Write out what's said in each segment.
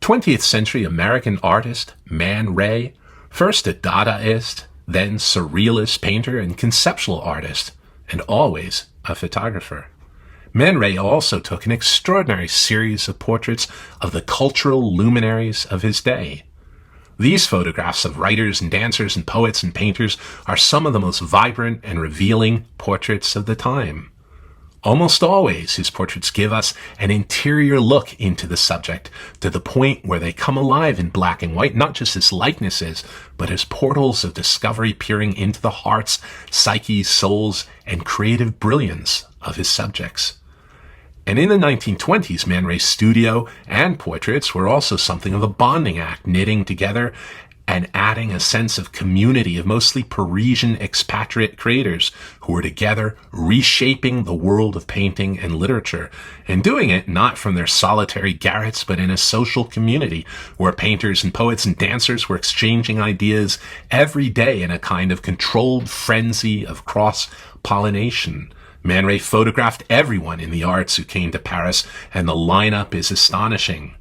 20th century American artist Man Ray, first a Dadaist, then Surrealist painter and conceptual artist, and always a photographer. Man Ray also took an extraordinary series of portraits of the cultural luminaries of his day. These photographs of writers and dancers and poets and painters are some of the most vibrant and revealing portraits of the time. Almost always, his portraits give us an interior look into the subject, to the point where they come alive in black and white, not just as likenesses, but as portals of discovery peering into the hearts, psyches, souls, and creative brilliance of his subjects. And in the 1920s, Man Ray's studio and portraits were also something of a bonding act, knitting together and adding a sense of community of mostly Parisian expatriate creators who were together reshaping the world of painting and literature, and doing it not from their solitary garrets, but in a social community where painters and poets and dancers were exchanging ideas every day in a kind of controlled frenzy of cross-pollination. Man Ray photographed everyone in the arts who came to Paris, and the lineup is astonishing.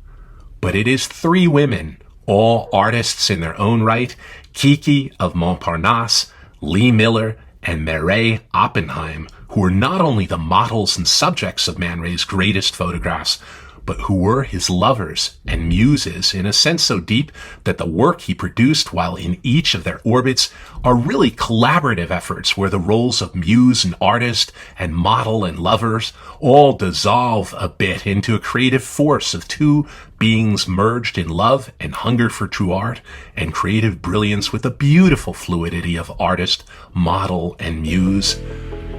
But it is three women, all artists in their own right, Kiki of Montparnasse, Miller and Meret Oppenheim, who were not only the models and subjects of Man Ray's greatest photographs, but who were his lovers and muses in a sense so deep that the work he produced while in each of their orbits are really collaborative efforts where the roles of muse and artist and model and lovers all dissolve a bit into a creative force of two beings merged in love and hunger for true art and creative brilliance with a beautiful fluidity of artist, model, and muse.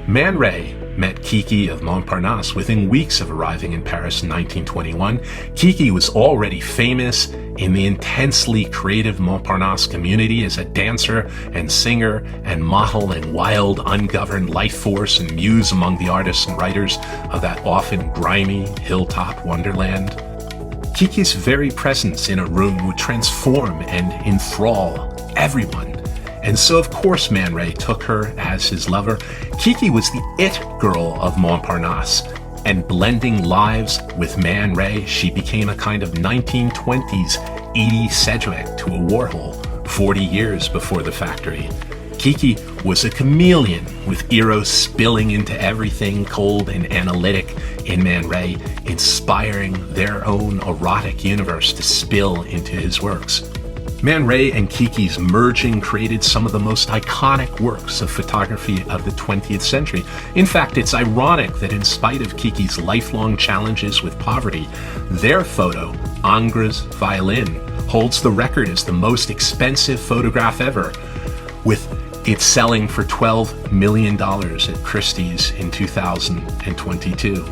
Man Ray met Kiki of Montparnasse within weeks of arriving in Paris in 1921. Kiki was already famous in the intensely creative Montparnasse community as a dancer and singer and model and wild, ungoverned life force and muse among the artists and writers of that often grimy hilltop wonderland. Kiki's very presence in a room would transform and enthrall everyone. And so, of course, Man Ray took her as his lover. Kiki was the it girl of Montparnasse, and blending lives with Man Ray, she became a kind of 1920s Edie Sedgwick to a Warhol, 40 years before the factory. Kiki was a chameleon, with eros spilling into everything cold and analytic in Man Ray, inspiring their own erotic universe to spill into his works. Man Ray and Kiki's merging created some of the most iconic works of photography of the 20th century. In fact, it's ironic that in spite of Kiki's lifelong challenges with poverty, their photo, Ingres' Violin, holds the record as the most expensive photograph ever, with it selling for $12 million at Christie's in 2022.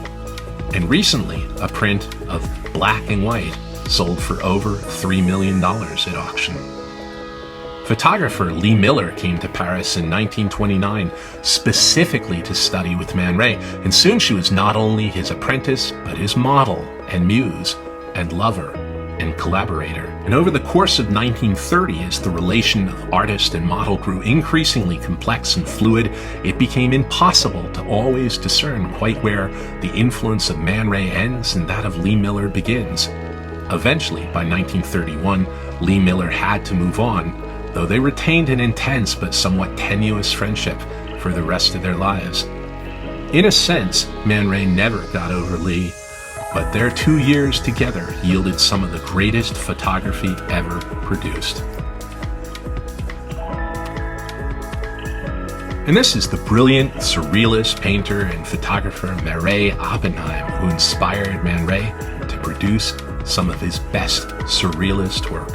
And recently, a print of Black and White sold for over $3 million at auction. Photographer Miller came to Paris in 1929 specifically to study with Man Ray, and soon she was not only his apprentice, but his model and muse and lover and collaborator. And over the course of 1930, as the relation of artist and model grew increasingly complex and fluid, it became impossible to always discern quite where the influence of Man Ray ends and that of Miller begins. Eventually, by 1931, Miller had to move on, though they retained an intense but somewhat tenuous friendship for the rest of their lives. In a sense, Man Ray never got over but their 2 years together yielded some of the greatest photography ever produced. And this is the brilliant surrealist painter and photographer Méret Oppenheim, who inspired Man Ray to produce some of his best surrealist work.